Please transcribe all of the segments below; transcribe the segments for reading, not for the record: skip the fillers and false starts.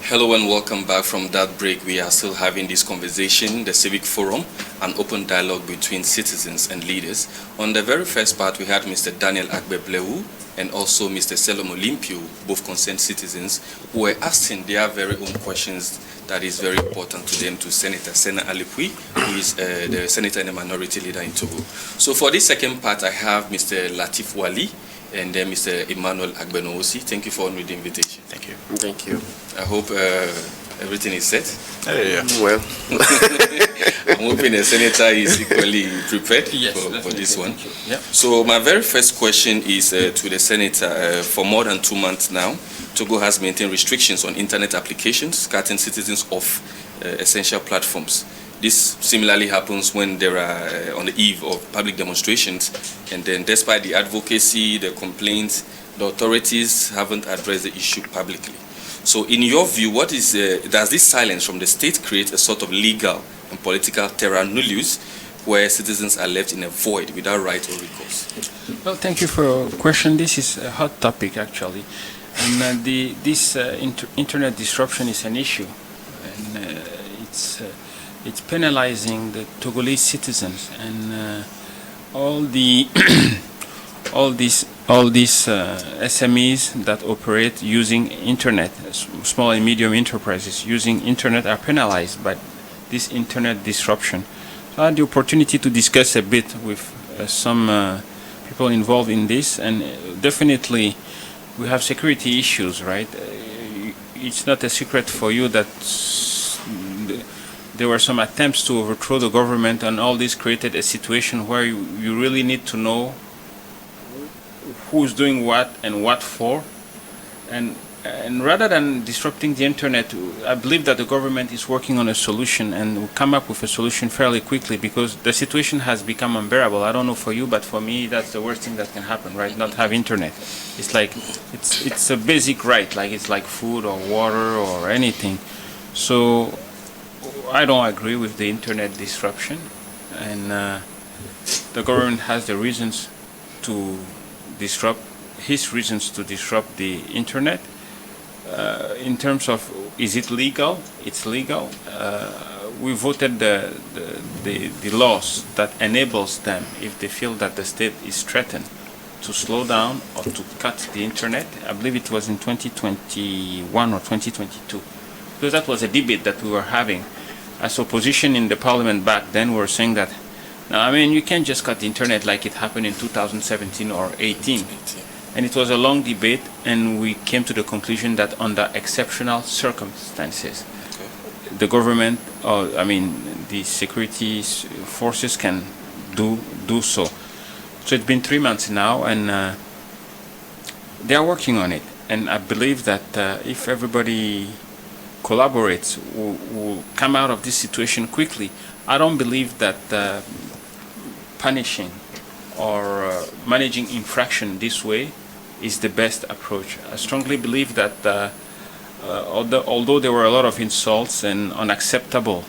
Hello and welcome back from that break. We are still having this conversation, the Civic Forum, an open dialogue between citizens and leaders. On the very first part, we had Mr. Daniel Agbebleu and also Mr. Selom Olympio, both concerned citizens, who were asking their very own questions that is very important to them to Senator Sena Alipui, who is the senator and the minority leader in Togo. So for this second part, I have Mr. Latif Wali and then Mr. Emmanuel Agbenoosi. Thank you for honoring the invitation. Thank you. Thank you. I hope everything is set. Yeah. Well, I'm hoping the senator is equally prepared for this one. Yeah. So my very first question is to the senator. For more than 2 months now, Togo has maintained restrictions on internet applications, cutting citizens off essential platforms. This similarly happens when there are on the eve of public demonstrations, and then despite the advocacy, the complaints, the authorities haven't addressed the issue publicly. So in your view, what is does this silence from the state create a sort of legal and political terra nullius where citizens are left in a void without right or recourse? Well, thank you for your question. This is a hot topic, actually. And this internet disruption is an issue. And it's penalizing the Togolese citizens. And all these SMEs that operate using internet, small and medium enterprises using internet, are penalized by this internet disruption. So I had the opportunity to discuss a bit with some people involved in this, and definitely we have security issues, right? It's not a secret for you that there were some attempts to overthrow the government, and all this created a situation where you really need to know who's doing what and what for, and rather than disrupting the internet, I believe that the government is working on a solution and will come up with a solution fairly quickly, because the situation has become unbearable. I don't know for you, but for me that's the worst thing that can happen, right? Not have internet. It's like it's a basic right, like it's like food or water or anything. So I don't agree with the internet disruption, and the government has the reasons to disrupt the internet. In terms of is it legal? It's legal. We voted the laws that enables them, if they feel that the state is threatened, to slow down or to cut the internet. I believe it was in 2021 or 2022, because that was a debate that we were having as opposition in the parliament back then. We were saying that, now, I mean, you can't just cut the internet like it happened in 2017 or 18. And it was a long debate, and we came to the conclusion that under exceptional circumstances, the government, the security forces can do so. So it's been 3 months now, and they are working on it. And I believe that if everybody collaborates, we'll come out of this situation quickly. I don't believe that punishing or managing infraction this way is the best approach. I strongly believe that although there were a lot of insults and unacceptable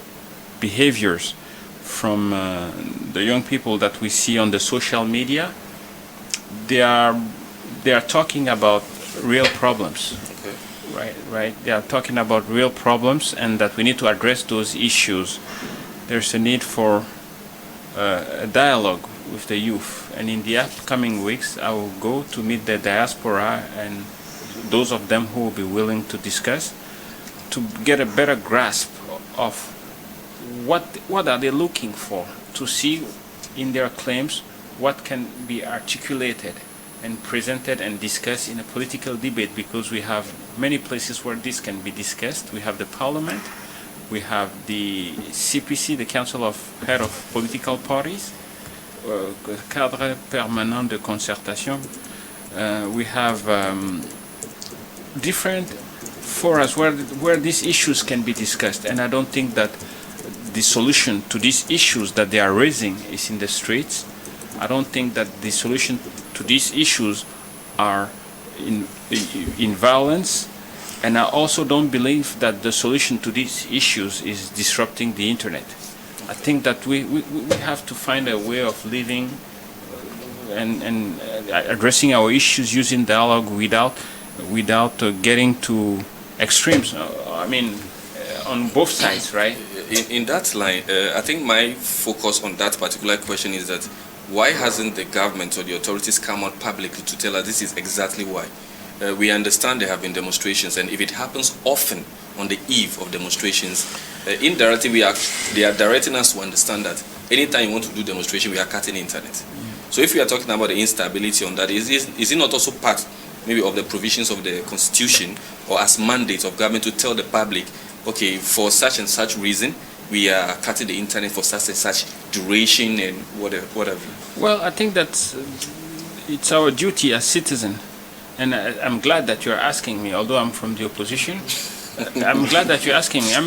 behaviors from the young people that we see on the social media, they are talking about real problems. Right. They are talking about real problems, and that we need to address those issues. There's a need for a dialogue with the youth, and in the upcoming weeks I will go to meet the diaspora and those of them who will be willing to discuss, to get a better grasp of what are they looking for, to see in their claims what can be articulated and presented and discussed in a political debate, because we have many places where this can be discussed. We have the parliament, we have the CPC, the Council of Head of Political Parties, cadre permanent de concertation. We have different forums where these issues can be discussed, and I don't think that the solution to these issues that they are raising is in the streets. I don't think that the solution to these issues are in violence, and I also don't believe that the solution to these issues is disrupting the internet. I think that we have to find a way of living and addressing our issues using dialogue without getting to extremes. on both sides, right? In that line, I think my focus on that particular question is that why hasn't the government or the authorities come out publicly to tell us this is exactly why? We understand there have been demonstrations, and if it happens often on the eve of demonstrations, indirectly they are directing us to understand that anytime you want to do demonstration, we are cutting the internet. So if we are talking about the instability on that, is it not also part maybe of the provisions of the Constitution or as mandate of government to tell the public, okay, for such and such reason, we are cutting the internet for such and such duration and whatever? Well, I think that it's our duty as citizens, and I'm glad that you're asking me, although I'm from the opposition. I'm glad that you're asking me. I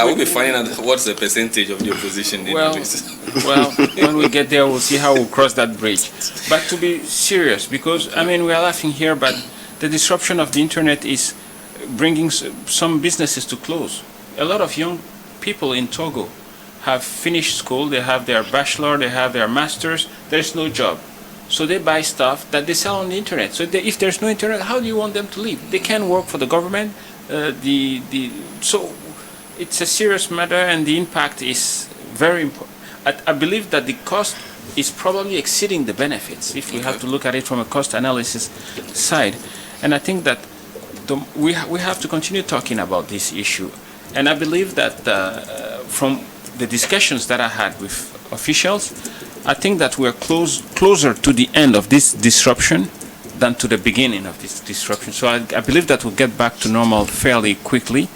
will be finding out what's the percentage of the opposition in this. Well, when we get there, we'll see how we'll cross that bridge. But to be serious, because, we are laughing here, but the disruption of the internet is bringing some businesses to close. A lot of young people in Togo have finished school, they have their bachelor, they have their master's, there's no job. So they buy stuff that they sell on the internet. So if there's no internet, how do you want them to live? They can't work for the government. So it's a serious matter, and the impact is very important. I believe that the cost is probably exceeding the benefits if we have to look at it from a cost analysis side. And I think that we have to continue talking about this issue. And I believe that from the discussions that I had with officials, I think that we're closer to the end of this disruption than to the beginning of this disruption. So I believe that we'll get back to normal fairly quickly,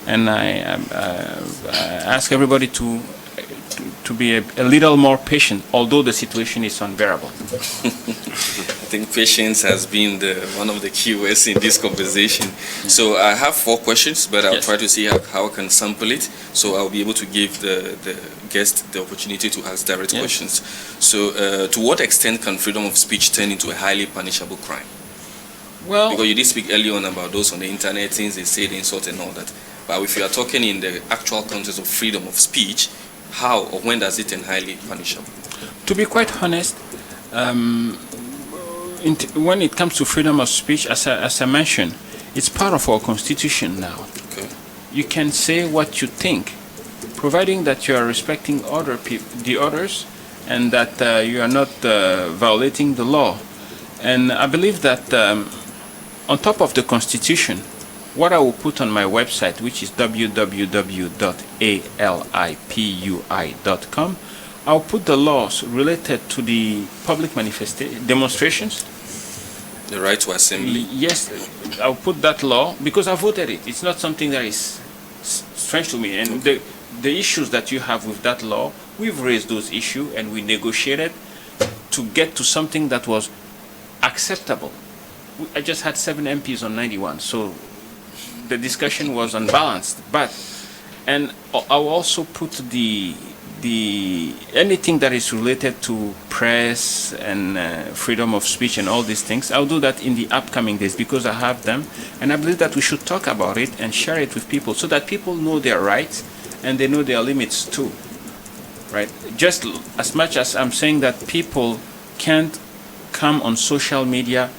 and I ask everybody to be a little more patient, although the situation is unbearable. I think patience has been one of the key words in this conversation. So I have 4 questions, but I'll try to see how I can sample it, so I'll be able to give the guest the opportunity to ask direct questions. So to what extent can freedom of speech turn into a highly punishable crime? Well, because you did speak earlier on about those on the internet, things they say, the insult and all that. But if you are talking in the actual context of freedom of speech, how or when does it turn highly punishable? To be quite honest, when it comes to freedom of speech, as I mentioned, it's part of our constitution now. Okay. You can say what you think, providing that you are respecting the others, and that you are not violating the law. And I believe that on top of the constitution, what I will put on my website, which is www.alipui.com, I'll put the laws related to the public demonstrations. The right to assembly? Yes, I'll put that law because I voted it. It's not something that is strange to me. And the issues that you have with that law, we've raised those issues and we negotiated to get to something that was acceptable. I just had 7 MPs on 91, so the discussion was unbalanced. And I'll also put anything that is related to press and freedom of speech and all these things. I'll do that in the upcoming days because I have them, and I believe that we should talk about it and share it with people so that people know their rights and they know their limits too, right? Just as much as I'm saying that people can't come on social media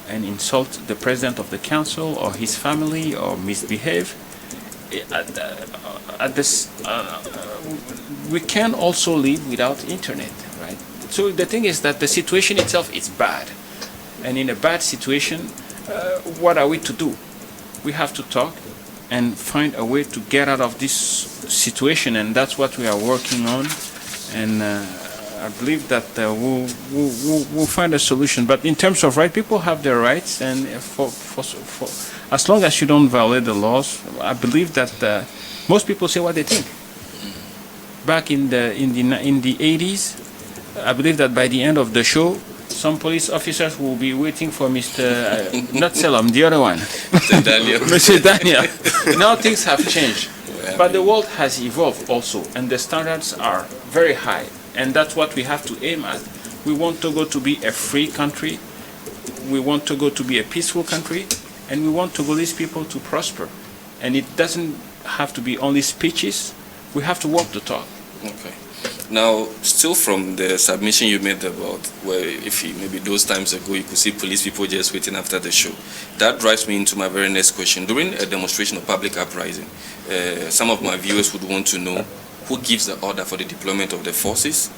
and insult the president of the council or his family or misbehave, we can also live without internet, right? So the thing is that the situation itself is bad, and in a bad situation, what are we to do? We have to talk and find a way to get out of this situation, and that's what we are working on. And I believe that we'll find a solution. But in terms of right, people have their rights, and for as long as you don't violate the laws, I believe that most people say what they think. Back in the 80s, I believe that by the end of the show, some police officers will be waiting for Mr. not Selam, the other one, Mr. Daniel. Now things have changed, but the world has evolved also, and the standards are very high, and that's what we have to aim at. We want Togo to be a free country. We want Togo to be a peaceful country, and we want Togolese people to prosper. And it doesn't have to be only speeches. We have to walk the talk. Okay. Now, still from the submission you made about where maybe those times ago you could see police people just waiting after the show. That drives me into my very next question. During a demonstration of public uprising, some of my viewers would want to know who gives the order for the deployment of the forces,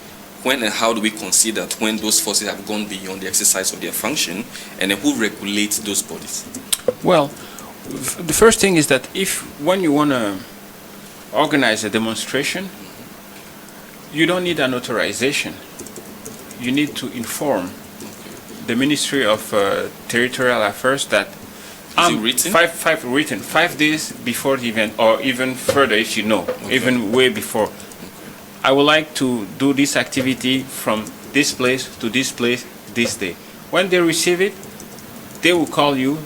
when and how do we consider that when those forces have gone beyond the exercise of their function, and then who regulates those bodies? Well, the first thing is that when you want to organize a demonstration, you don't need an authorization. You need to inform the Ministry of Territorial Affairs that is it written? 5 days before the event, or even further if you know, even way before. I would like to do this activity from this place to this place this day. When they receive it, they will call you.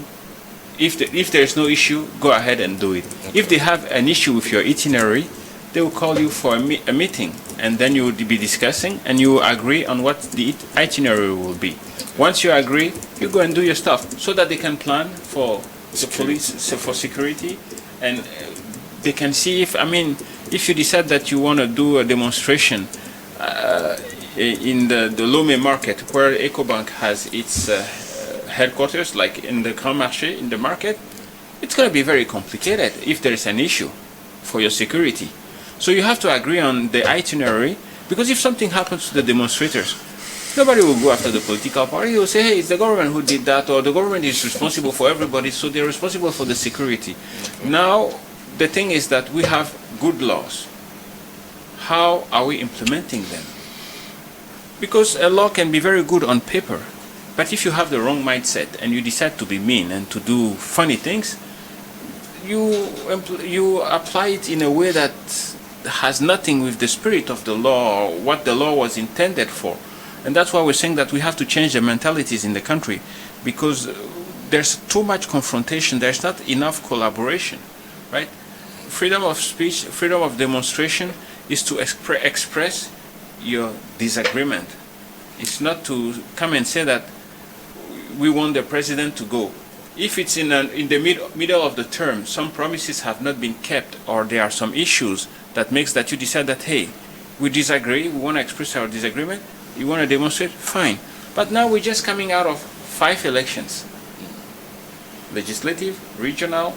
If there is no issue, go ahead and do it. If they have an issue with your itinerary, they will call you for a meeting, and then you will be discussing and you will agree on what the itinerary will be. Once you agree, you go and do your stuff so that they can plan for the police, for security, and they can see if you decide that you want to do a demonstration in the Lomé market where EcoBank has its headquarters, like in the Grand Marché, in the market, it's going to be very complicated if there is an issue for your security. So you have to agree on the itinerary, because if something happens to the demonstrators, nobody will go after the political party. They will say, hey, it's the government who did that, or the government is responsible for everybody, so they're responsible for the security. Now, the thing is that we have good laws. How are we implementing them? Because a law can be very good on paper, but if you have the wrong mindset and you decide to be mean and to do funny things, you apply it in a way that has nothing with the spirit of the law or what the law was intended for. And that's why we're saying that we have to change the mentalities in the country, because there's too much confrontation, there's not enough collaboration, right? Freedom of speech, freedom of demonstration is to express your disagreement. It's not to come and say that we want the president to go. If it's in the middle of the term, some promises have not been kept, or there are some issues that makes that you decide that, hey, we disagree, we want to express our disagreement, you want to demonstrate, fine. But now we're just coming out of 5 elections. Legislative, regional,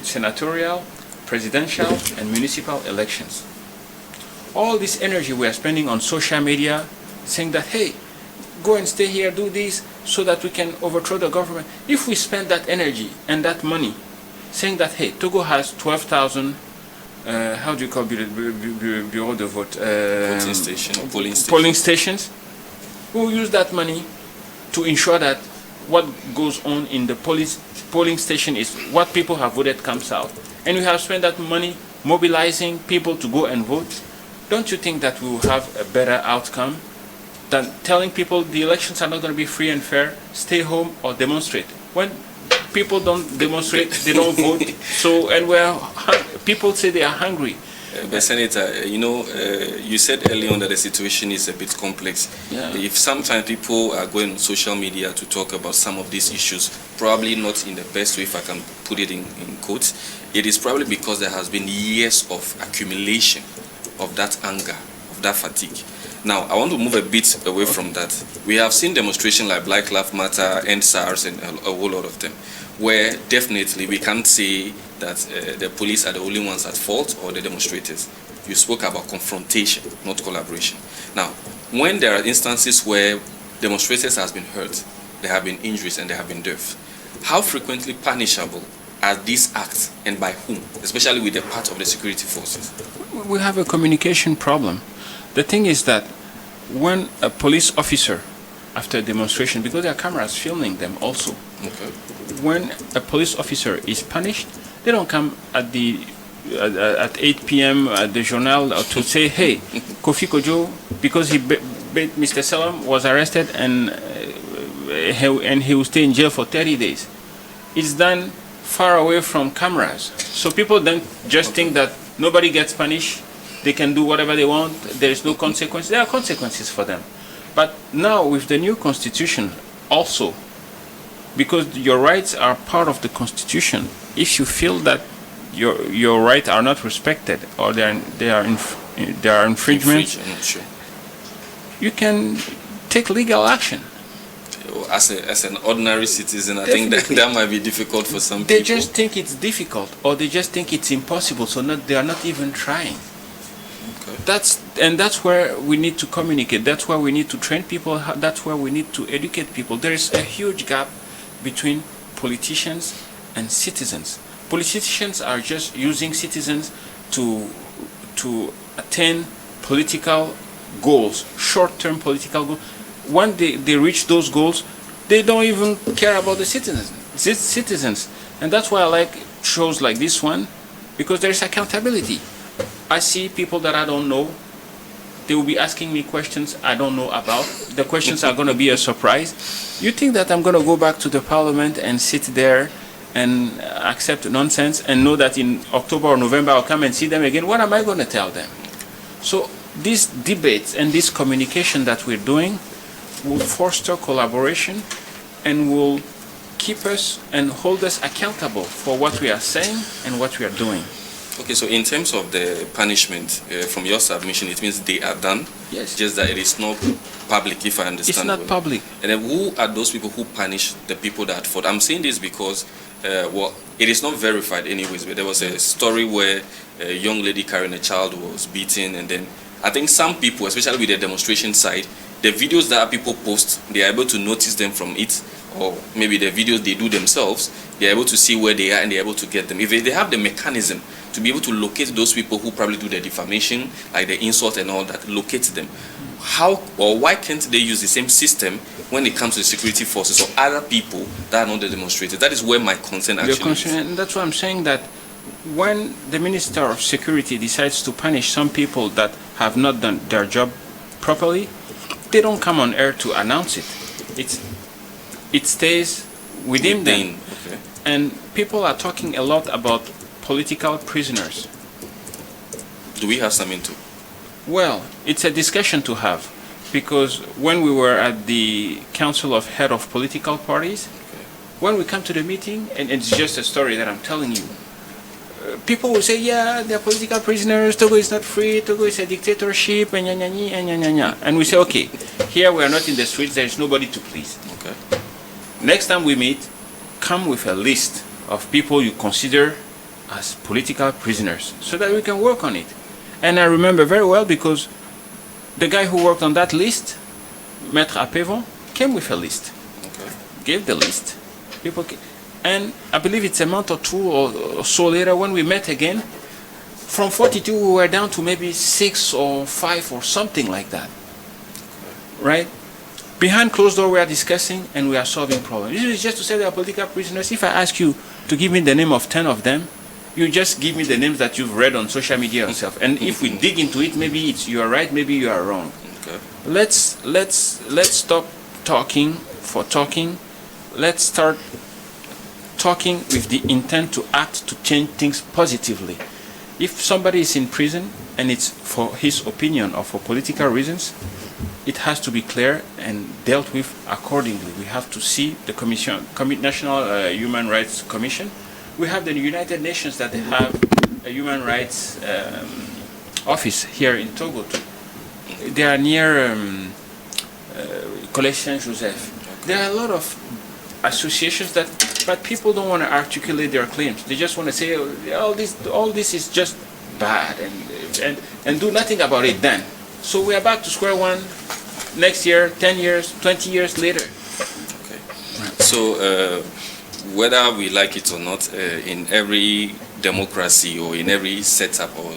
senatorial, presidential, and municipal elections. All this energy we are spending on social media, saying that, hey, go and stay here, do this, so that we can overthrow the government. If we spend that energy and that money saying that, hey, Togo has 12,000, how do you call bureau de vote? Polling stations. We will use that money to ensure that what goes on in the polling station is what people have voted comes out. And we have spent that money mobilizing people to go and vote. Don't you think that we will have a better outcome than telling people the elections are not going to be free and fair, stay home or demonstrate? When people don't demonstrate, they don't vote. So, and people say they are hungry. But Senator, you said earlier on that the situation is a bit complex. Yeah. If sometimes people are going on social media to talk about some of these issues, probably not in the best way, if I can put it in quotes, it is probably because there has been years of accumulation of that anger, of that fatigue. Now, I want to move a bit away from that. We have seen demonstrations like Black Lives Matter, End SARS, and a whole lot of them, where definitely we can't say that the police are the only ones at fault or the demonstrators. You spoke about confrontation, not collaboration. Now, when there are instances where demonstrators have been hurt, there have been injuries, and there have been deaths, how frequently punishable are these acts, and by whom, especially with the part of the security forces? We have a communication problem. The thing is that when a police officer, after a demonstration, because there are cameras filming them also, okay, when a police officer is punished, they don't come at 8 p.m. at the Générale to say, hey, Kofi Kojo, because Mr. Salam was arrested and he will stay in jail for 30 days. It's done far away from cameras. So people don't just think that nobody gets punished, they can do whatever they want, there is no consequence. There are consequences for them. But now with the new constitution also, because your rights are part of the constitution, if you feel that your rights are not respected or they are there are infringements, Sure. you can take legal action. As an ordinary citizen, I think that might be difficult for some They people. just think it's difficult, or they just think it's impossible, so they are not even trying. Okay. That's where we need to communicate. That's where we need to train people. That's where we need to educate people. There is a huge gap between politicians and citizens. Politicians are just using citizens to attain political goals, short-term political goals. When they reach those goals, they don't even care about the citizens. And that's why I like shows like this one, because there is accountability. I see people that I don't know. They will be asking me questions I don't know about. The questions are going to be a surprise. You think that I'm going to go back to the parliament and sit there and accept nonsense and know that in October or November I'll come and see them again? What am I going to tell them? So these debates and this communication that we're doing will foster collaboration and will keep us and hold us accountable for what we are saying and what we are doing. Okay, so in terms of the punishment, from your submission, it means they are done. Yes. Just that it is not public, if I understand. It's not well. public. And then who are those people who punish the people that fought? I'm saying this because, it is not verified anyways, but there was a story where a young lady carrying a child was beaten, and then I think some people, especially with the demonstration side, the videos that people post, they are able to notice them from it, or maybe the videos they do themselves, they are able to see where they are and they are able to get them. If they have the mechanism to be able to locate those people who probably do the defamation, like the insult and all that, locate them. How or why can't they use the same system when it comes to the security forces or other people that are not the demonstrators? That is where my concern actually is. And that's why I'm saying that when the Minister of Security decides to punish some people that have not done their job properly, they don't come on air to announce it. It stays within them. Okay. And people are talking a lot about political prisoners. Do we have something to? Well, it's a discussion to have, because when we were at the Council of Head of Political Parties, when we come to the meeting, and it's just a story that I'm telling you, people will say, yeah, they're political prisoners, Togo is not free, Togo is a dictatorship, and and we say, okay, here we are not in the streets, there is nobody to please. Okay. Next time we meet, come with a list of people you consider as political prisoners, so that we can work on it. And I remember very well, because the guy who worked on that list, Notre, après, came with a list. Okay. Gave the list. People came. And I believe it's a month or two or so later, when we met again, from 42 we were down to maybe 6 or 5 or something like that. Right? Behind closed door we are discussing and we are solving problems. This is just to say they are political prisoners. If I ask you to give me the name of 10 of them, you just give me the names that you've read on social media yourself. And if we dig into it, maybe you are right, maybe you are wrong. Okay. Let's stop talking for talking. Let's start talking with the intent to act, to change things positively. If somebody is in prison and it's for his opinion or for political reasons, it has to be clear and dealt with accordingly. We have to see the National Human Rights Commission. We have the United Nations that have a human rights office here in Togo too. They are near Collège Saint-Joseph. There are a lot of associations but people don't want to articulate their claims. They just want to say, oh, all this is just bad, and do nothing about it then. So we are back to square one next year, 10 years, 20 years later. Okay. So whether we like it or not, in every democracy or in every setup or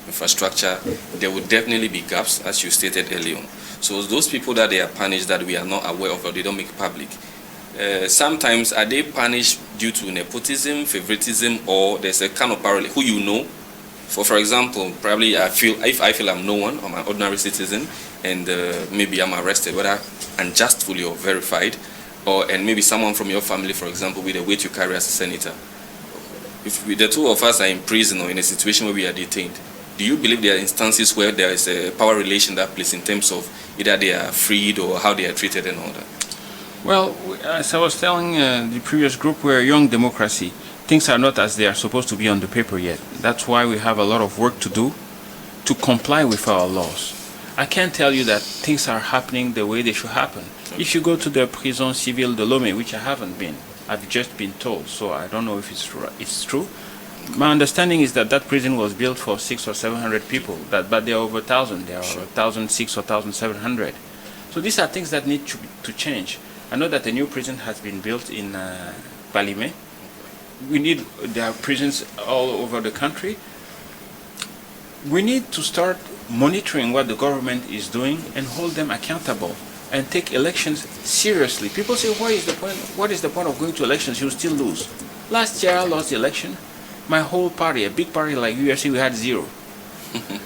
infrastructure, there will definitely be gaps, as you stated earlier on. So those people that they are punished that we are not aware of or they don't make public, sometimes are they punished due to nepotism, favoritism, or there's a kind of parallel who you know? For example, probably if I feel I'm no one, I'm an ordinary citizen, and maybe I'm arrested, whether unjustly or verified, and maybe someone from your family, for example, with the weight you carry as a senator. If the two of us are in prison or in a situation where we are detained, do you believe there are instances where there is a power relation that plays in terms of either they are freed or how they are treated and all that? Well, as I was telling the previous group, we're a young democracy. Things are not as they are supposed to be on the paper yet. That's why we have a lot of work to do to comply with our laws. I can't tell you that things are happening the way they should happen. If you go to the prison civil de Lomé, which I haven't been, I've just been told, so I don't know if it's true. My understanding is that that prison was built for 600 or 700 people, but there are over 1,000. There are 1,600 or 1,700. So these are things that need to change. I know that a new prison has been built in Balimé. There are prisons all over the country. We need to start monitoring what the government is doing and hold them accountable and take elections seriously. People say, what is the point of going to elections? You'll still lose. Last year I lost the election. My whole party, a big party like URC, we had 0.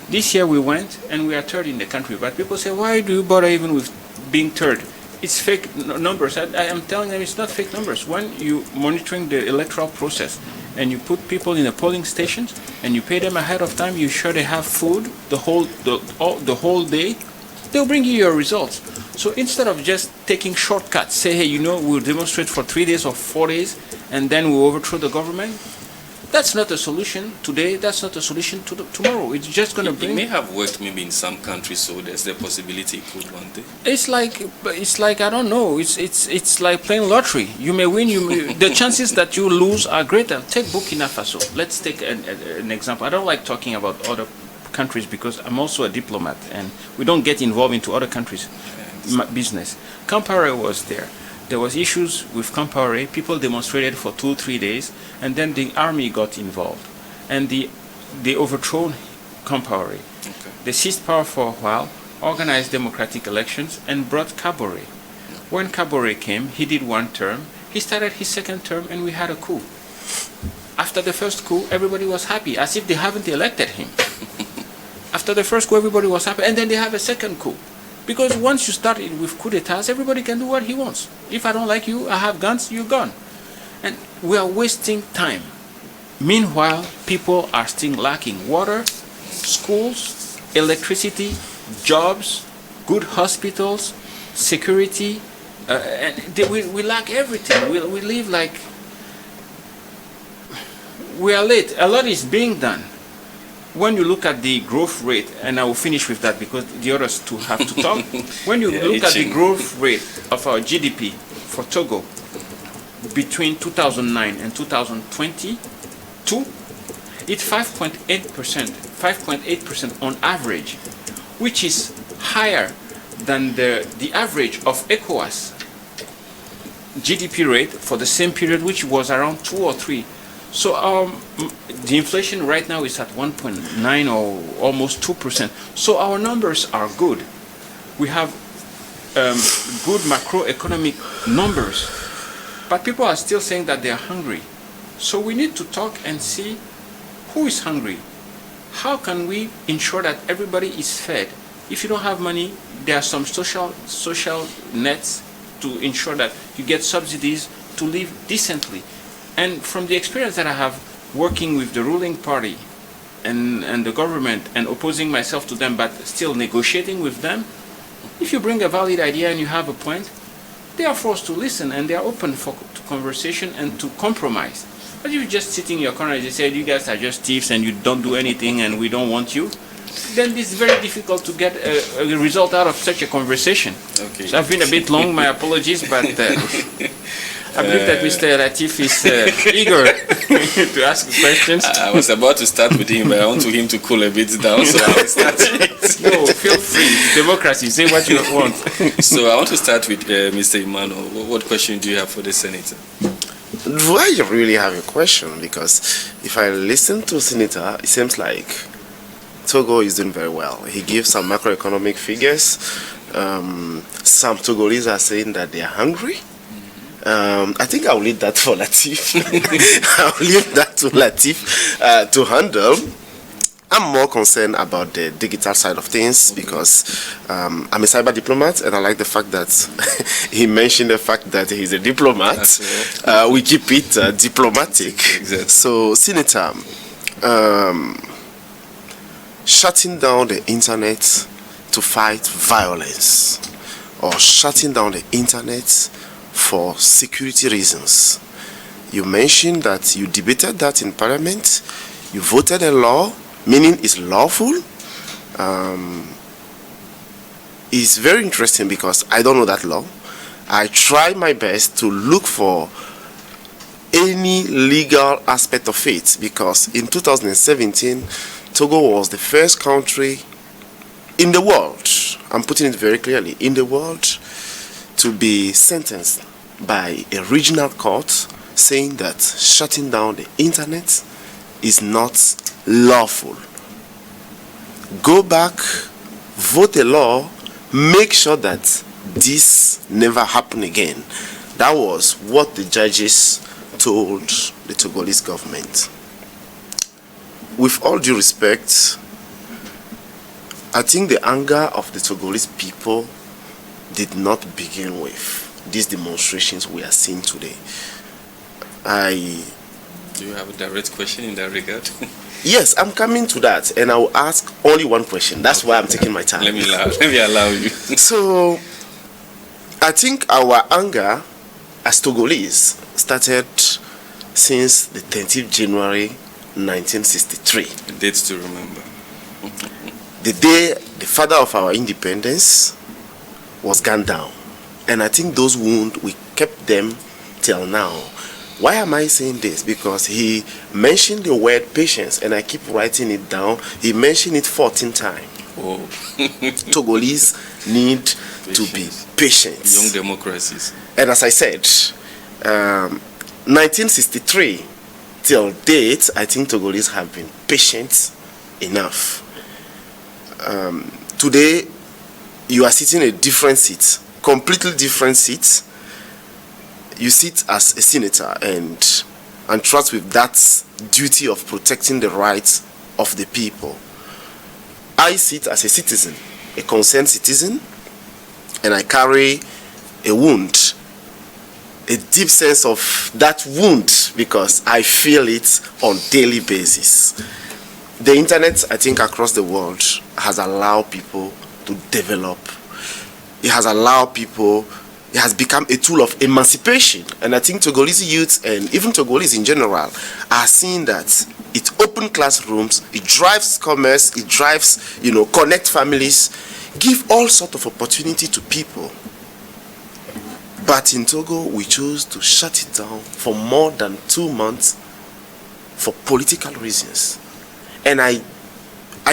This year we went and we are third in the country. But people say, why do you bother even with being third? It's fake numbers. I am telling them it's not fake numbers. When you monitoring the electoral process and you put people in the polling stations and you pay them ahead of time, you sure they have food the whole day, they'll bring you your results. So instead of just taking shortcuts, say, hey, we'll demonstrate for 3 days or 4 days and then we'll overthrow the government. That's not a solution today. That's not a solution tomorrow. It's just going to bring. It may have worked maybe in some countries, so there's the possibility it could one day. It's like I don't know. It's like playing lottery. You may win. The chances that you lose are greater. Take Burkina Faso. Let's take an example. I don't like talking about other countries because I'm also a diplomat, and we don't get involved into other countries' business. Compaoré was there. There was issues with Compaoré. People demonstrated for 2-3 days, and then the army got involved, and they overthrown Compaoré. Okay. They seized power for a while, organized democratic elections, and brought Kaboré. When Kaboré came, he did 1 term. He started his 2nd term, and we had a coup. After the first coup, everybody was happy, as if they haven't elected him. After the first coup, everybody was happy, and then they have a 2nd coup. Because once you start with coup d'etats, everybody can do what he wants. If I don't like you, I have guns, you're gone. And we are wasting time. Meanwhile, people are still lacking water, schools, electricity, jobs, good hospitals, security, and we lack everything. We live like we are late. A lot is being done. When you look at the growth rate, and I will finish with that because the others two have to talk. When you look at the growth rate of our GDP for Togo between 2009 and 2022, it's 5.8% on average, which is higher than the average of ECOWAS GDP rate for the same period, which was around 2 or 3. So the inflation right now is at 1.9 or almost 2%. So our numbers are good. We have good macroeconomic numbers, but people are still saying that they are hungry. So we need to talk and see who is hungry. How can we ensure that everybody is fed? If you don't have money, there are some social nets to ensure that you get subsidies to live decently. And from the experience that I have working with the ruling party and the government and opposing myself to them, but still negotiating with them, if you bring a valid idea and you have a point, they are forced to listen and they are open to conversation and to compromise. But if you just sit in your corner and you say, you guys are just thieves and you don't do anything and we don't want you, then it's very difficult to get a result out of such a conversation. Okay. So I've been a bit long, my apologies, but I believe that Mr. Latif is eager to ask questions. I was about to start with him, but I want him to cool a bit down, so I will start. No, feel free. Democracy. Say what you want. So I want to start with Mr. Emmanuel. What question do you have for the Senator? Do I really have a question? Because if I listen to Senator, it seems like Togo is doing very well. He gives some macroeconomic figures. Some Togolese are saying that they are hungry. I think I'll leave that for Latif. I'll leave that to Latif to handle. I'm more concerned about the digital side of things because I'm a cyber diplomat and I like the fact that he mentioned the fact that he's a diplomat. We keep it diplomatic. Exactly. So, Senator, shutting down the internet to fight violence or shutting down the internet for security reasons. You mentioned that you debated that in Parliament. You voted a law, meaning it's lawful, is very interesting because I don't know that law. I try my best to look for any legal aspect of it, because in 2017 Togo was the first country in the world, I'm putting it very clearly, in the world, to be sentenced by a regional court saying that shutting down the internet is not lawful. Go back, vote a law, make sure that this never happen again. That was what the judges told the Togolese government. With all due respect, I think the anger of the Togolese people did not begin with these demonstrations we are seeing today. Do you have a direct question in that regard? Yes, I'm coming to that, and I will ask only one question. That's why I'm taking my time. Let me allow you. So, I think our anger as Togolese started since the 10th of January 1963. The dates to remember. The day the father of our independence was gunned down. And I think those wounds, we kept them till now. Why am I saying this? Because he mentioned the word patience, and I keep writing it down. He mentioned it 14 times. Oh. Togolese need to be patient. Young democracies. And as I said, 1963 till date, I think Togolese have been patient enough. Today, you are sitting in a different seat, completely different seat. You sit as a senator and trust with that duty of protecting the rights of the people. I sit as a citizen, a concerned citizen, and I carry a wound, a deep sense of that wound, because I feel it on daily basis. The internet, I think, across the world has allowed people to develop. It has allowed people, it has become a tool of emancipation. And I think Togolese youth, and even Togolese in general, are seeing that it opens classrooms, it drives commerce, it drives, connect families, give all sorts of opportunity to people. But in Togo, we chose to shut it down for more than 2 months for political reasons. And I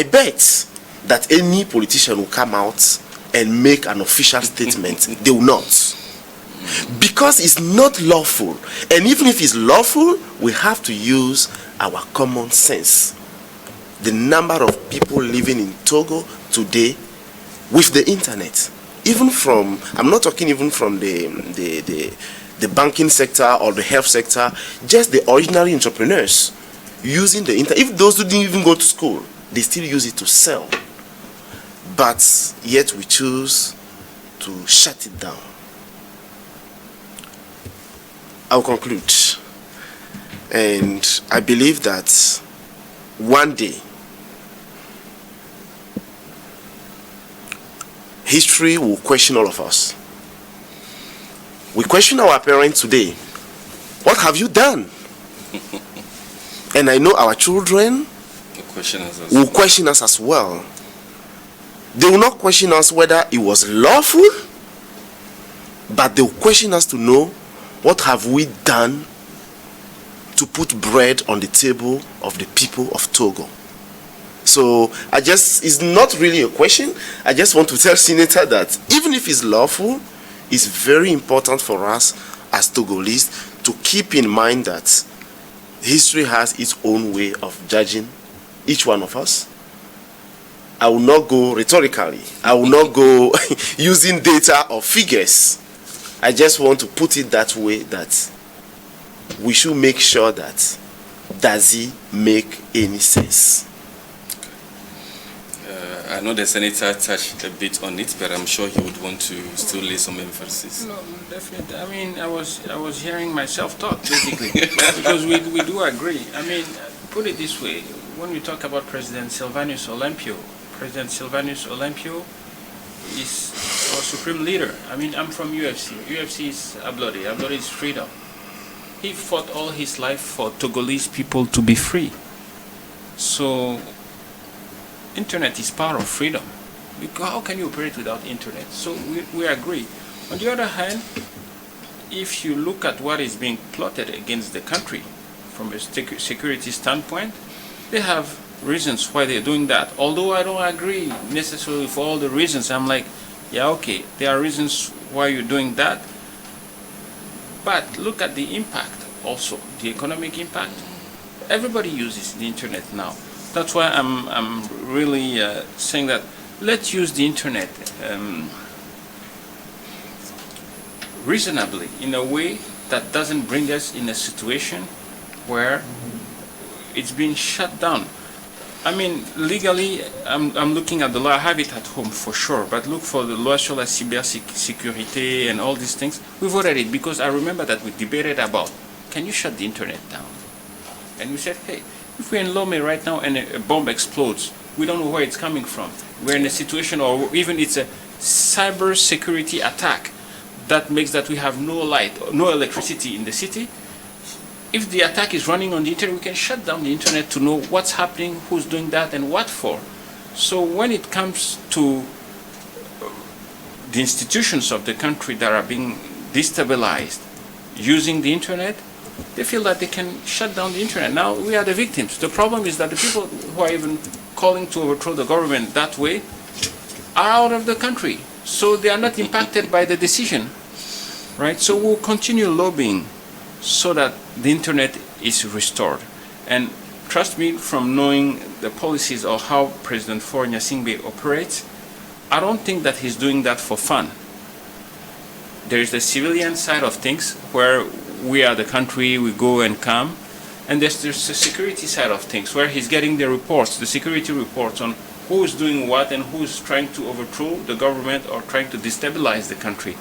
bet that any politician will come out and make an official statement. They will not. Because it's not lawful. And even if it's lawful, we have to use our common sense. The number of people living in Togo today with the internet, even from, I'm not talking even from the banking sector or the health sector, just the ordinary entrepreneurs using the internet. If those who didn't even go to school, they still use it to sell. But yet we choose to shut it down. I'll conclude. And I believe that one day history will question all of us. We question our parents today. What have you done? And I know our children will question us as well. They will not question us whether it was lawful, but they will question us to know what have we done to put bread on the table of the people of Togo. So it's not really a question. I just want to tell Senator that even if it's lawful, it's very important for us as Togolese to keep in mind that history has its own way of judging each one of us. I will not go rhetorically. I will not go using data or figures. I just want to put it that way, that we should make sure that does it make any sense. I know the senator touched a bit on it, but I'm sure he would want to still lay some emphasis. No, definitely. I mean, I was hearing myself talk basically because we do agree. I mean, put it this way: when we talk about President Sylvanus Olympio is our supreme leader. I mean, I'm from UFC. UFC is Ablodi. Ablodi is freedom. He fought all his life for Togolese people to be free. So internet is part of freedom. Because how can you operate without internet? So we agree. On the other hand, if you look at what is being plotted against the country from a security standpoint, they have reasons why they're doing that. Although I don't agree necessarily for all the reasons, I'm like, yeah, okay, there are reasons why you're doing that. But look at the impact also, the economic impact. Everybody uses the internet now. That's why I'm really saying that let's use the internet reasonably, in a way that doesn't bring us in a situation where it's being shut down. I mean, legally, I'm looking at the law. I have it at home for sure, but look for the loi sur la cybersécurité and all these things. We voted it because I remember that we debated about, can you shut the internet down? And we said, hey, if we're in Lomé right now and a bomb explodes, we don't know where it's coming from. We're in a situation, or even it's a cyber security attack that makes that we have no light, no electricity in the city. If the attack is running on the internet, we can shut down the internet to know what's happening, who's doing that, and what for. So when it comes to the institutions of the country that are being destabilized using the internet, they feel that they can shut down the internet. Now we are the victims. The problem is that the people who are even calling to overthrow the government that way are out of the country. So they are not impacted by the decision, right? So we'll continue lobbying so that the internet is restored. And trust me, from knowing the policies of how President Faure Gnassingbé operates, I don't think that he's doing that for fun. There is the civilian side of things where we are the country, we go and come, and there's the security side of things where he's getting the reports, the security reports on who is doing what and who is trying to overthrow the government or trying to destabilize the country.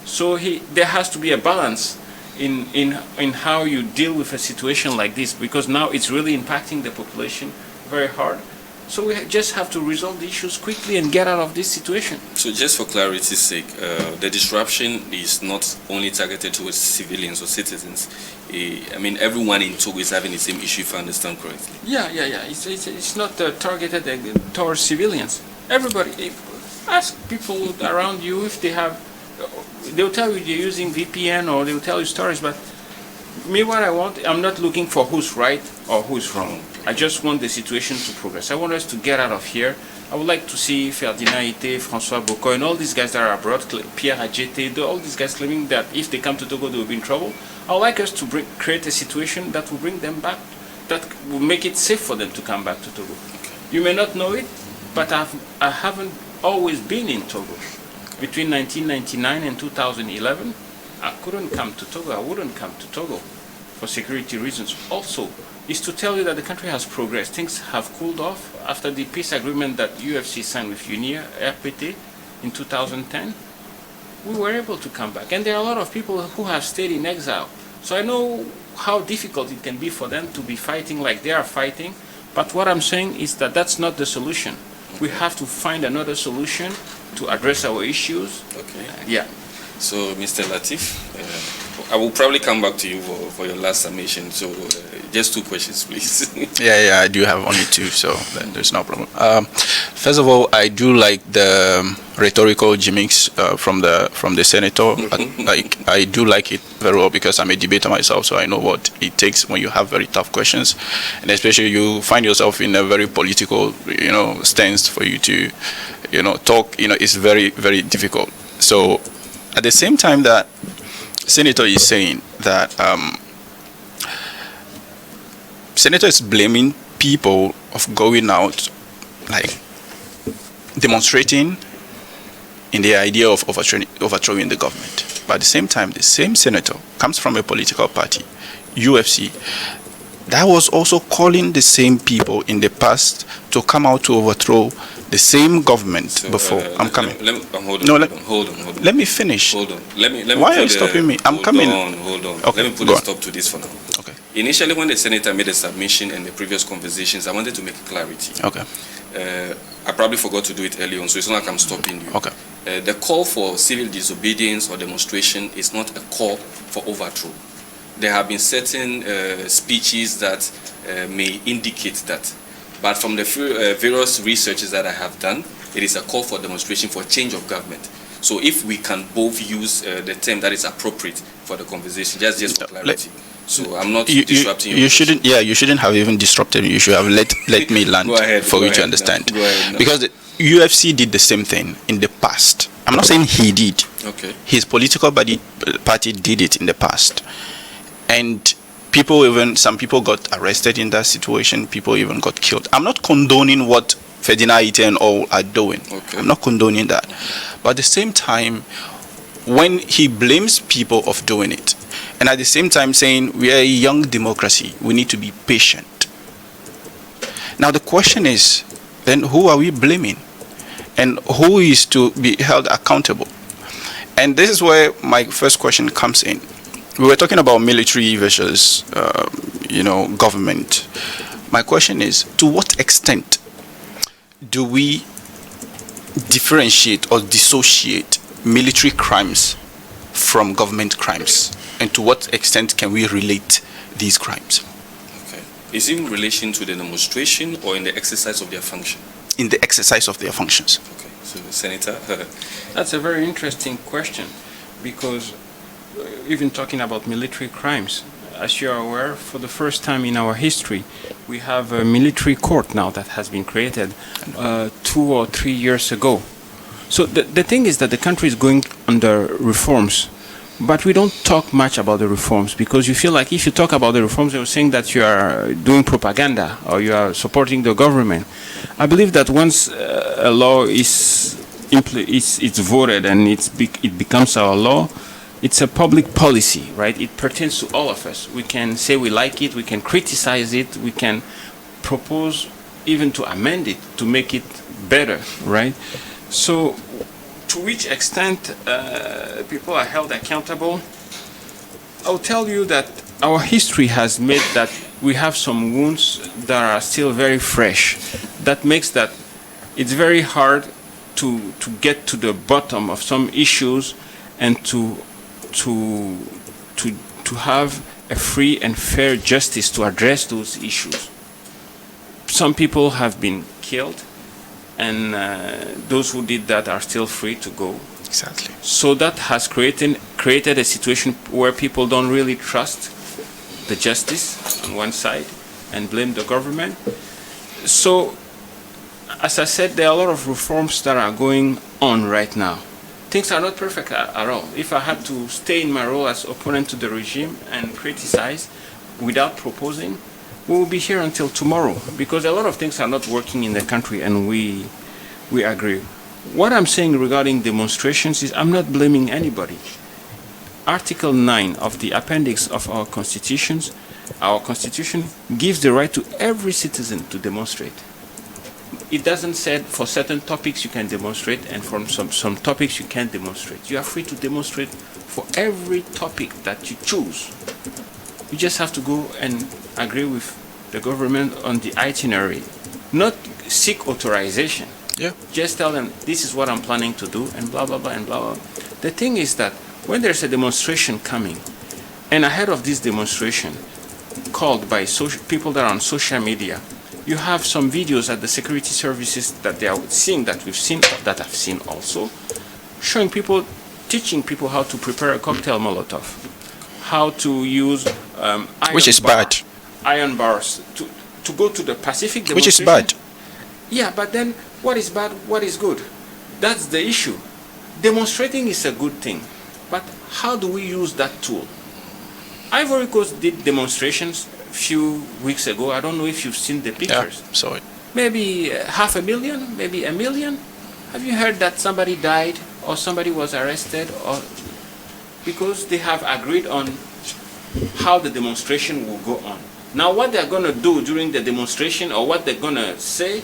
So there has to be a balance in how you deal with a situation like this, because now it's really impacting the population very hard. So we just have to resolve the issues quickly and get out of this situation. So just for clarity's sake, the disruption is not only targeted towards civilians or citizens. I mean, everyone in Togo is having the same issue, if I understand correctly. Yeah. It's not targeted towards civilians. Everybody, ask people around you if they have, they'll tell you they're using VPN or they'll tell you stories, but me, what I want, I'm not looking for who's right or who's wrong. I just want the situation to progress. I want us to get out of here. I would like to see Ferdinand Ité, François Boko, and all these guys that are abroad, Pierre Adjete, all these guys claiming that if they come to Togo, they will be in trouble. I would like us to create a situation that will bring them back, that will make it safe for them to come back to Togo. You may not know it, but I haven't always been in Togo. Between 1999 and 2011, I couldn't come to Togo. I wouldn't come to Togo for security reasons. Also, is to tell you that the country has progressed. Things have cooled off after the peace agreement that UFC signed with UNIA, RPT, in 2010. We were able to come back. And there are a lot of people who have stayed in exile. So I know how difficult it can be for them to be fighting like they are fighting. But what I'm saying is that that's not the solution. We have to find another solution to address our issues. Okay. Yeah. So, Mr. Latif, I will probably come back to you for your last summation. So, just two questions, please. Yeah, I do have only two, so there's no problem. First of all, I do like the rhetorical gimmicks from the senator. I do like it very well because I'm a debater myself, so I know what it takes when you have very tough questions, and especially you find yourself in a very political, stance for you to, talk. It's very, very difficult. So, at the same time that Senator is saying that Senator is blaming people of going out, like demonstrating in the idea of overthrowing the government. But at the same time, the same senator comes from a political party, UFC, that was also calling the same people in the past to come out to overthrow the same government before. I'm coming. Hold on. Let me finish. Hold on. Let me Why are you stopping me? I'm coming. Hold on. Okay, Let me put a stop to this for now. Okay. Initially, when the senator made a submission and the previous conversations, I wanted to make clarity. Okay. I probably forgot to do it early on, so it's not like I'm stopping you. Okay. The call for civil disobedience or demonstration is not a call for overthrow. There have been certain speeches that may indicate that. But from the various researches that I have done, it is a call for demonstration for change of government. So if we can both use the term that is appropriate for the conversation, just for clarity. So I'm not disrupting you. You shouldn't. Yeah, you shouldn't have even disrupted me. You should have let me land for you to understand. No, go ahead, no. Because the UFC did the same thing in the past. I'm not saying he did. Okay. His political party did it in the past, and some people got arrested in that situation. People even got killed. I'm not condoning what Ferdinand Ite and all are doing. Okay. I'm not condoning that. But at the same time, when he blames people of doing it, and at the same time saying we are a young democracy, we need to be patient. Now the question is, then who are we blaming? And who is to be held accountable? And this is where my first question comes in. We were talking about military versus, government. My question is, to what extent do we differentiate or dissociate military crimes from government crimes? And to what extent can we relate these crimes? Okay. Is it in relation to the demonstration or in the exercise of their function? In the exercise of their functions. Okay. So, Senator. That's a very interesting question, because even talking about military crimes, as you are aware, for the first time in our history, we have a military court now that has been created 2 or 3 years ago. So the thing is that the country is going under reforms, but we don't talk much about the reforms, because you feel like if you talk about the reforms, you're saying that you are doing propaganda or you are supporting the government. I believe that once a law is voted and it becomes our law, it's a public policy, right? It pertains to all of us. We can say we like it, we can criticize it, we can propose even to amend it to make it better, right? So to which extent people are held accountable? I'll tell you that our history has made that we have some wounds that are still very fresh. That makes that it's very hard to get to the bottom of some issues and to have a free and fair justice to address those issues. Some people have been killed, and those who did that are still free to go. Exactly. So that has created a situation where people don't really trust the justice on one side and blame the government. So, as I said, there are a lot of reforms that are going on right now. Things are not perfect at all. If I had to stay in my role as opponent to the regime and criticize without proposing, we will be here until tomorrow, because a lot of things are not working in the country, and we agree. What I'm saying regarding demonstrations is I'm not blaming anybody. Article 9 of the appendix of our constitution gives the right to every citizen to demonstrate. It doesn't say for certain topics you can demonstrate, and for some topics you can't demonstrate. You are free to demonstrate for every topic that you choose. You just have to go and agree with the government on the itinerary, not seek authorization. Yeah. Just tell them this is what I'm planning to do, and blah blah blah and blah blah. The thing is that when there's a demonstration coming, and ahead of this demonstration, called by people that are on social media, you have some videos at the security services that they are seeing, that we've seen, that I've seen also, showing people, teaching people how to prepare a cocktail Molotov, how to use iron bars to go to the Pacific demonstration. Which is bad. Yeah, but then what is bad, what is good? That's the issue. Demonstrating is a good thing, but how do we use that tool? Ivory Coast did demonstrations a few weeks ago. I don't know if you've seen the pictures. Yeah, saw it. Maybe 500,000, maybe 1 million. Have you heard that somebody died or somebody was arrested, or because they have agreed on how the demonstration will go on? Now what they're going to do during the demonstration, or what they're going to say,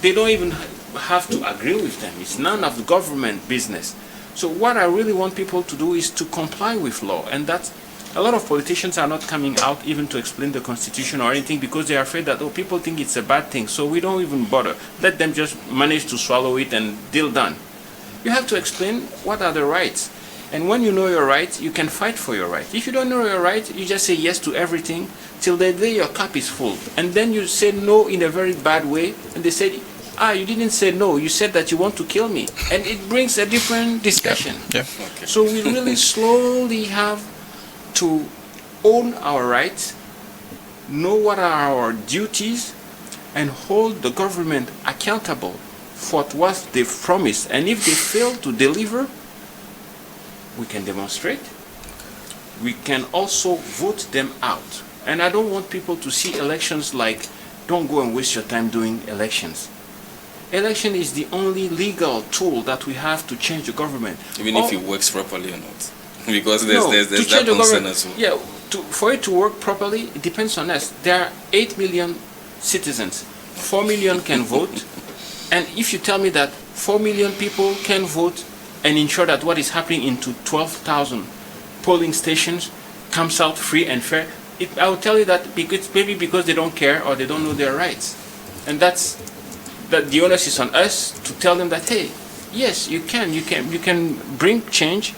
they don't even have to agree with them. It's none of the government business. So what I really want people to do is to comply with law, and that's a lot of politicians are not coming out even to explain the constitution or anything, because they are afraid that, oh, people think it's a bad thing, so we don't even bother. Let them just manage to swallow it and deal done. You have to explain what are the rights. And when you know your rights, you can fight for your right. If you don't know your right, you just say yes to everything, till the day your cup is full. And then you say no in a very bad way, and they say, you didn't say no, you said that you want to kill me. And it brings a different discussion. Yeah. Okay. So we really slowly have to own our rights, know what are our duties, and hold the government accountable for what they've promised. And if they fail to deliver, we can demonstrate. We can also vote them out. And I don't want people to see elections like, don't go and waste your time doing elections. Election is the only legal tool that we have to change the government. Even if it works properly or not. Because No, there's to that change the concern government, as well. yeah, for it to work properly, it depends on us. There are 8 million citizens. 4 million can vote. And if you tell me that 4 million people can vote and ensure that what is happening into 12,000 polling stations comes out free and fair, I will tell you that maybe because they don't care or they don't know their rights. And that the onus is on us to tell them that, hey, yes, you can bring change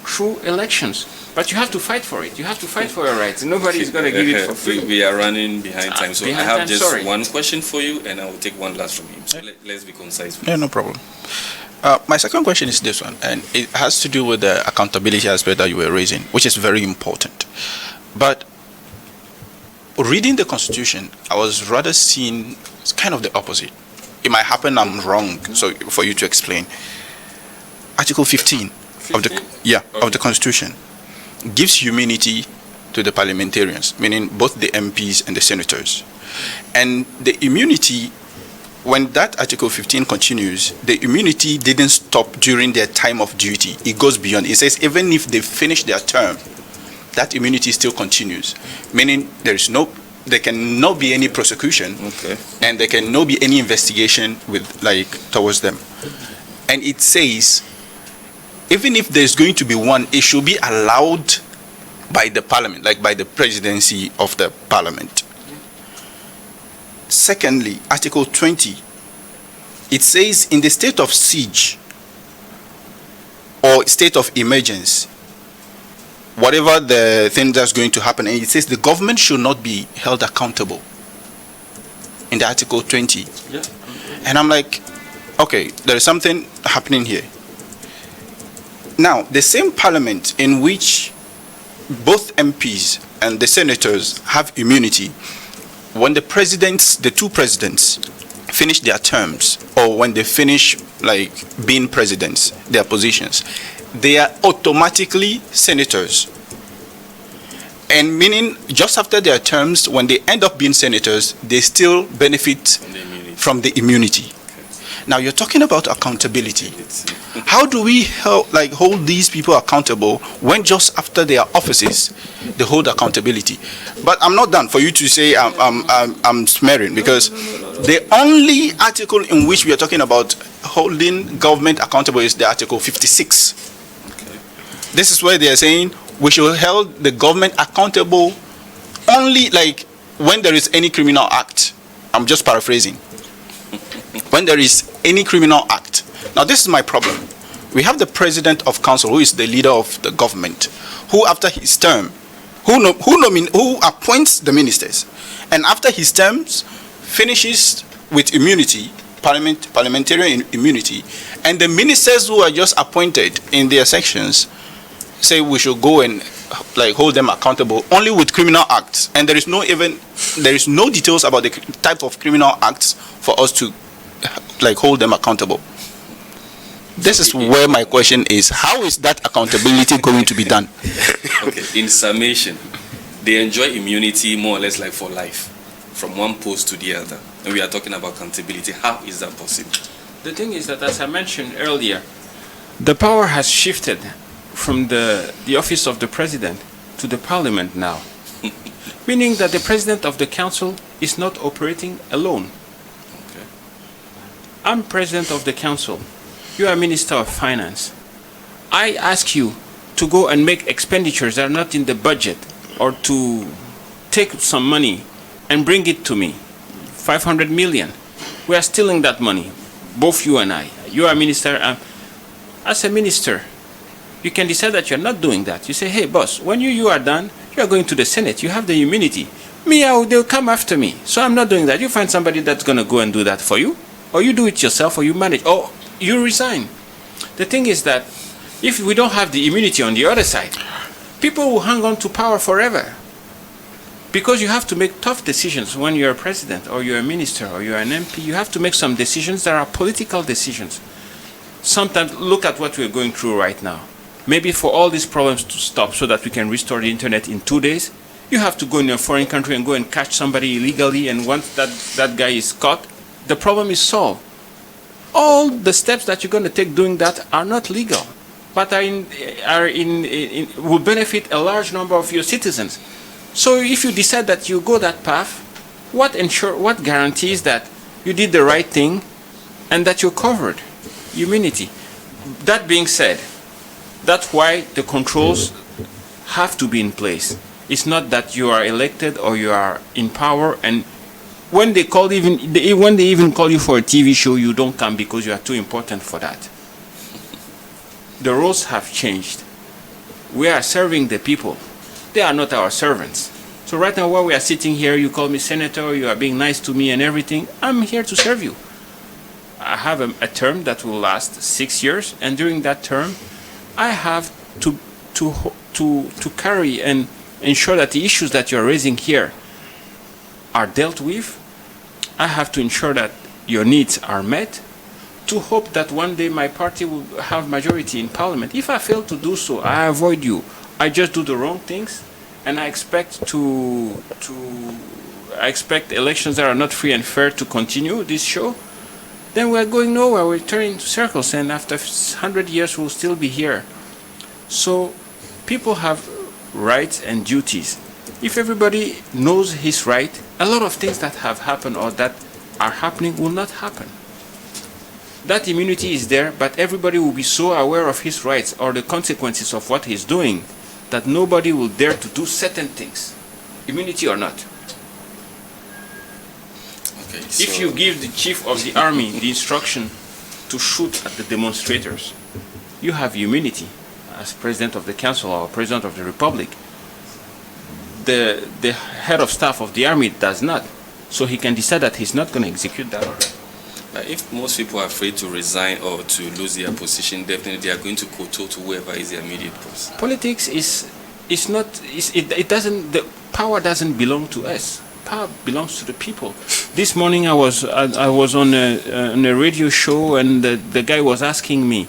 through elections, but you have to fight for it. You have to fight for your rights. Nobody is going to give it for free. We are running behind time, so behind I have time, just sorry. one question for you, and I will take one last from him. So let's be concise, please. Yeah, no problem. My second question is this one, and it has to do with the accountability aspect that you were raising, which is very important. But reading the Constitution, I was rather seeing kind of the opposite. It might happen I'm wrong, so for you to explain. Article 15 of the Constitution gives immunity to the parliamentarians, meaning both the MPs and the senators. And the immunity, when that Article 15 continues, the immunity didn't stop during their time of duty. It goes beyond. It says even if they finish their term, that immunity still continues, meaning there cannot be any prosecution, and there cannot be any investigation towards them. And it says, even if there's going to be one, it should be allowed by the parliament, like by the presidency of the parliament. Secondly, Article 20, it says in the state of siege or state of emergency, whatever the thing that's going to happen, and it says the government should not be held accountable in the Article 20. Yeah. And I'm like, okay, there is something happening here. Now, the same parliament in which both MPs and the senators have immunity, when the two presidents finish their terms, or when they finish being presidents, their positions, they are automatically senators. And meaning just after their terms, when they end up being senators, they still benefit from the immunity. Now you're talking about accountability. How do we hold these people accountable when just after their offices they hold accountability? But I'm not done for you to say I'm smearing, because the only article in which we are talking about holding government accountable is the Article 56. This is where they are saying we should hold the government accountable only when there is any criminal act. I'm just paraphrasing. When there is any criminal act. Now this is my problem. We have the president of council, who is the leader of the government, who after his term, who appoints the ministers, and after his terms finishes with immunity, parliamentary immunity, and the ministers who are just appointed in their sections say we should go and hold them accountable only with criminal acts, and there is no details about the type of criminal acts for us to hold them accountable. This is where my question is: how is that accountability going to be done? Okay. In summation, they enjoy immunity more or less for life, from one post to the other. And we are talking about accountability. How is that possible? The thing is that, as I mentioned earlier, the power has shifted from the office of the president to the parliament now. Meaning that the president of the council is not operating alone. Okay. I'm president of the council. You are minister of finance. I ask you to go and make expenditures that are not in the budget, or to take some money and bring it to me. 500 million. We are stealing that money, both you and I. You are minister. As a minister, you can decide that you're not doing that. You say, hey boss, when you are done, you are going to the Senate. You have the immunity. they'll come after me. So I'm not doing that. You find somebody that's going to go and do that for you, or you do it yourself, or you manage, or you resign. The thing is that if we don't have the immunity on the other side, people will hang on to power forever. Because you have to make tough decisions when you're a president, or you're a minister, or you're an MP. You have to make some decisions that are political decisions. Sometimes look at what we're going through right now. Maybe for all these problems to stop so that we can restore the internet in 2 days, you have to go in a foreign country and go and catch somebody illegally, and once that guy is caught, the problem is solved. All the steps that you're going to take doing that are not legal, but will benefit a large number of your citizens. So if you decide that you go that path, what guarantees that you did the right thing and that you're covered? Immunity. That being said, that's why the controls have to be in place. It's not that you are elected or you are in power, and when they even call you for a TV show, you don't come because you are too important for that. The roles have changed. We are serving the people. They are not our servants. So right now while we are sitting here, you call me senator, you are being nice to me and everything, I'm here to serve you. I have a term that will last 6 years, and during that term, I have to carry and ensure that the issues that you're raising here are dealt with. I have to ensure that your needs are met, to hope that one day my party will have majority in parliament. If I fail to do so, I avoid you. I just do the wrong things, and I expect elections that are not free and fair to continue this show. Then we're going nowhere. We're turning into circles, and after 100 years, we'll still be here. So people have rights and duties. If everybody knows his right, a lot of things that have happened or that are happening will not happen. That immunity is there, but everybody will be so aware of his rights or the consequences of what he's doing that nobody will dare to do certain things, immunity or not. Okay, so if you give the chief of the army the instruction to shoot at the demonstrators, you have immunity as president of the council or president of the republic. The head of staff of the army does not, so he can decide that he's not going to execute that order. If most people are afraid to resign or to lose their position, definitely they are going to kowtow to whoever is their immediate boss. Politics the power doesn't belong to us. Power belongs to the people. This morning I was on a radio show, and the guy was asking me,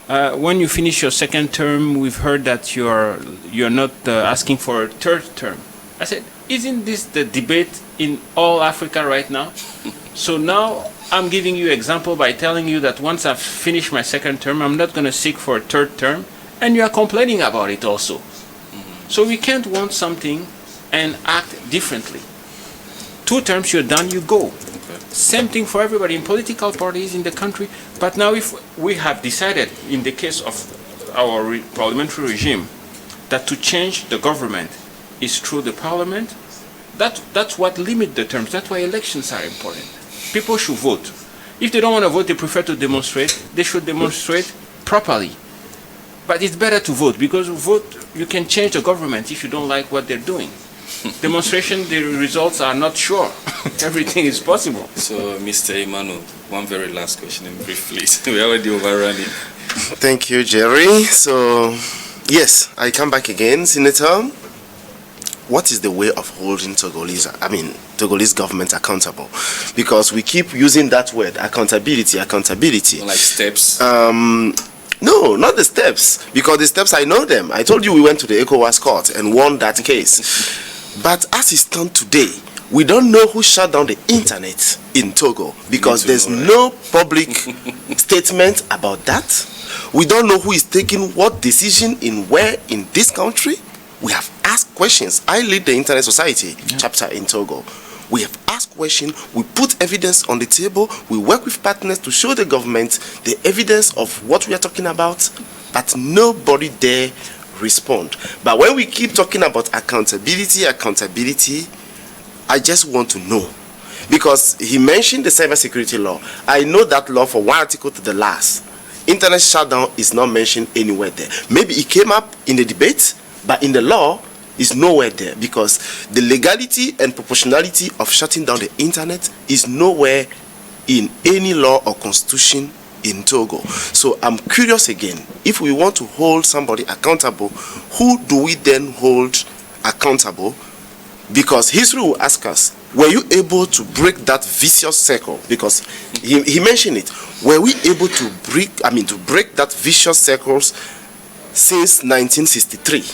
when you finish your second term, we've heard that you're not asking for a third term. I said, isn't this the debate in all Africa right now? So now I'm giving you example by telling you that once I've finished my second term, I'm not going to seek for a third term, and you are complaining about it also. So we can't want something and act differently. 2 terms, you're done, you go. Okay. Same thing for everybody in political parties in the country. But now if we have decided, in the case of our parliamentary regime, that to change the government is through the parliament, that's what limits the terms. That's why elections are important. People should vote. If they don't want to vote, they prefer to demonstrate. They should demonstrate properly. But it's better to vote, because you can change the government if you don't like what they're doing. Demonstration, the results are not sure. Everything is possible. So, Mr. Emmanuel, one very last question in brief, please. We're already overrunning. Thank you, Jerry. So, yes, I come back again, Senator. What is the way of holding Togolese government accountable? Because we keep using that word, accountability. Like steps? No, not the steps, because the steps, I know them. I told you we went to the ECOWAS court and won that case. But as it stands today, we don't know who shut down the internet in Togo, because there's no public statement about that. We don't know who is taking what decision in where in this country. We have asked questions. I lead the Internet Society chapter in Togo. We have asked questions, we put evidence on the table, we work with partners to show the government the evidence of what we are talking about, but nobody dare respond. But when we keep talking about accountability, I just want to know. Because he mentioned the cybersecurity law. I know that law for one article to the last. Internet shutdown is not mentioned anywhere there. Maybe it came up in the debate, but in the law, is nowhere there, because the legality and proportionality of shutting down the internet is nowhere in any law or constitution in Togo. So I'm curious again, if we want to hold somebody accountable, who do we then hold accountable? Because history will ask us, were you able to break that vicious circle? Because he mentioned it. Were we able to break that vicious circles since 1963?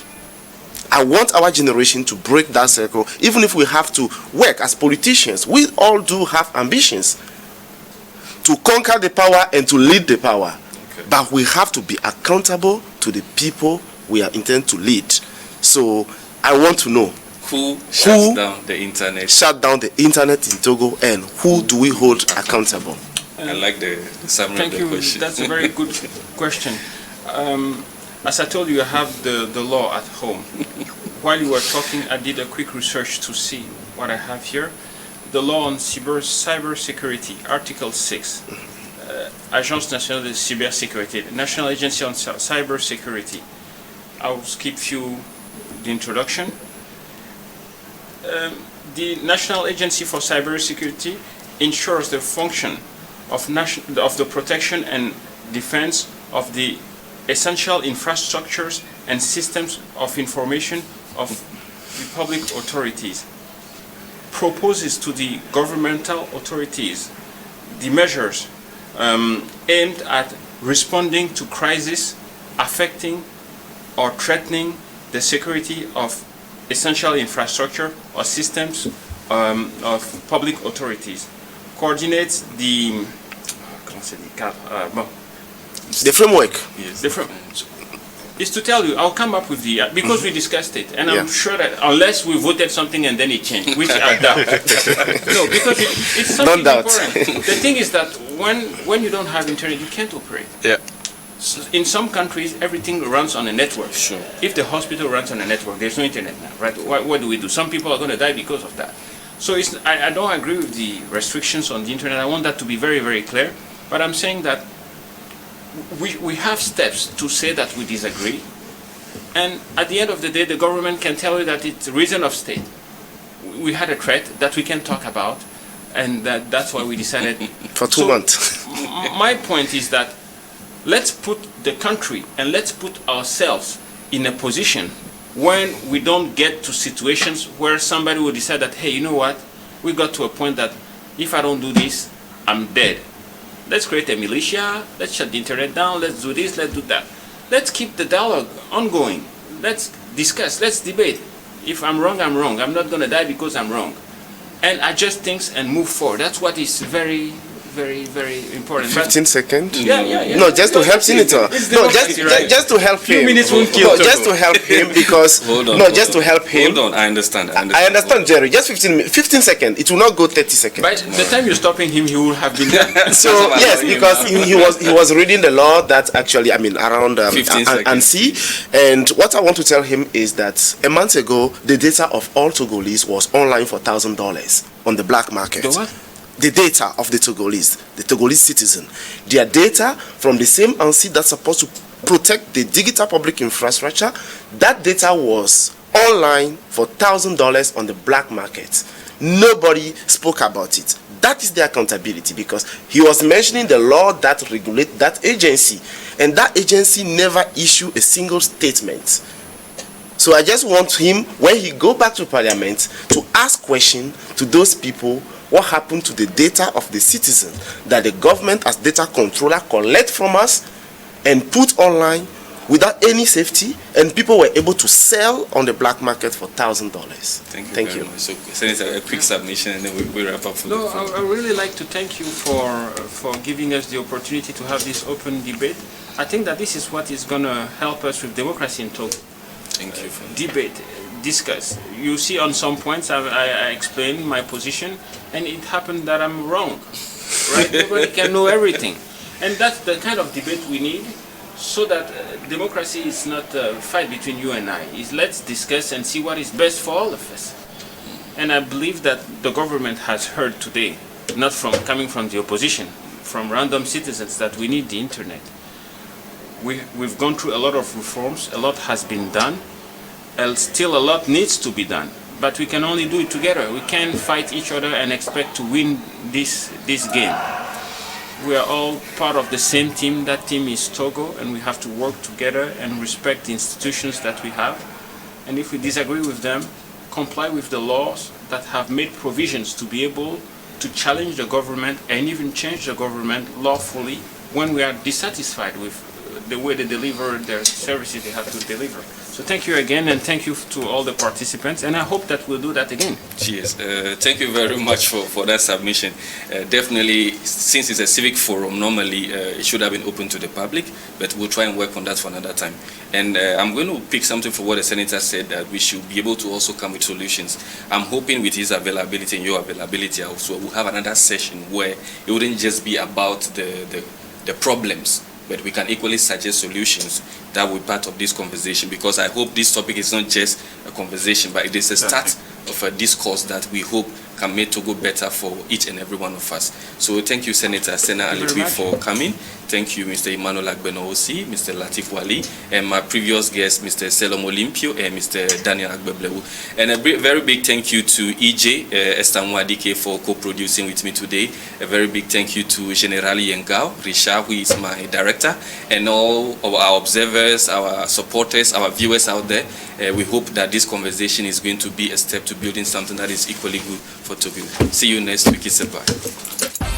I want our generation to break that circle, even if we have to work as politicians. We all do have ambitions to conquer the power and to lead the power. Okay. But we have to be accountable to the people we are intended to lead. So I want to know who shut down the internet? Shut down the internet in Togo, and who do we hold accountable? I like the summary of the question. That's a very good question. As I told you, I have the law at home. While you were talking, I did a quick research to see what I have here. The law on cyber security, Article 6. Agence nationale de cybersécurité, National Agency on Cyber Security. I'll skip the introduction. The National Agency for Cybersecurity ensures the function of the protection and defense of the essential infrastructures and systems of information of the public authorities. Proposes to the governmental authorities the measures aimed at responding to crises affecting or threatening the security of essential infrastructure or systems of public authorities. Coordinates the framework. Yes. The is to tell you, I'll come up with the, because we discussed it, and I'm sure that unless we voted something and then it changed, which I doubt. No, because it's something important. The thing is that when you don't have internet, you can't operate. Yeah. So in some countries, everything runs on a network. Sure. If the hospital runs on a network, there's no internet now, right? What do we do? Some people are going to die because of that. So I don't agree with the restrictions on the internet. I want that to be very, very clear. But I'm saying that we have steps to say that we disagree, and at the end of the day, the government can tell you that it's reason of state. We had a threat that we can talk about, and that's why we decided for 2 months. My point is that let's put the country and let's put ourselves in a position when we don't get to situations where somebody will decide that, hey, you know what, we got to a point that if I don't do this, I'm dead. Let's create a militia, let's shut the internet down, let's do this, let's do that. Let's keep the dialogue ongoing. Let's discuss, let's debate. If I'm wrong, I'm wrong. I'm not going to die because I'm wrong. And adjust things and move forward. That's what is very, very, very important. 15 seconds? Yeah. No, just to help Senator. No, just to help him. Minutes won't kill no, just to help him because... just to help him. Hold on, I understand. I understand, Jerry. Just 15 seconds. It will not go 30 seconds. By the time you're stopping him, he will have been done. So, yes, because he was reading the law that actually, around and see. And what I want to tell him is that a month ago, the data of all Togolese was online for $1,000 on the black market. The what? The data of the Togolese citizen, their data from the same ANSI that's supposed to protect the digital public infrastructure, that data was online for $1,000 on the black market. Nobody spoke about it. That is the accountability, because he was mentioning the law that regulates that agency, and that agency never issued a single statement. So I just want him, when he go back to Parliament, to ask questions to those people. What happened to the data of the citizen that the government as data controller collect from us and put online without any safety, and people were able to sell on the black market for $1,000. Thank you. So, Senator, a quick submission, and then we wrap up. I really like to thank you for giving us the opportunity to have this open debate. I think that this is what is going to help us with democracy in Togo. Thank you for debate. Discuss. You see, on some points I explained my position, and it happened that I'm wrong. Right? Nobody can know everything, and that's the kind of debate we need, so that democracy is not a fight between you and I. Is let's discuss and see what is best for all of us. And I believe that the government has heard today, not from coming from the opposition, from random citizens, that we need the internet. We've gone through a lot of reforms. A lot has been done. still a lot needs to be done, but we can only do it together. We can't fight each other and expect to win this game. We are all part of the same team. That team is Togo, and we have to work together and respect the institutions that we have. And if we disagree with them, comply with the laws that have made provisions to be able to challenge the government and even change the government lawfully when we are dissatisfied with the way they deliver their services they have to deliver. So thank you again, and thank you to all the participants, and I hope that we'll do that again. Cheers. Thank you very much for that submission. Definitely, since it's a civic forum, normally it should have been open to the public, but we'll try and work on that for another time. And I'm going to pick something from what the senator said, that we should be able to also come with solutions. I'm hoping with his availability and your availability also, we'll have another session where it wouldn't just be about the problems, but we can equally suggest solutions that will be part of this conversation, because I hope this topic is not just a conversation, but it is a start of a discourse that we hope can make Togo better for each and every one of us. So thank you, Senator Sena Alibi, for coming. Thank you, Mr. Emmanuel Agbenosi, Mr. Latif Wali, and my previous guests, Mr. Selom Olympio and Mr. Daniel Agbeblewu. And a very big thank you to EJ Estanwadike for co-producing with me today. A very big thank you to Générale Yengao, Richard, who is my director, and all of our observers, our supporters, our viewers out there. We hope that this conversation is going to be a step to building something that is equally good for Togo. See you next week. It's a bye.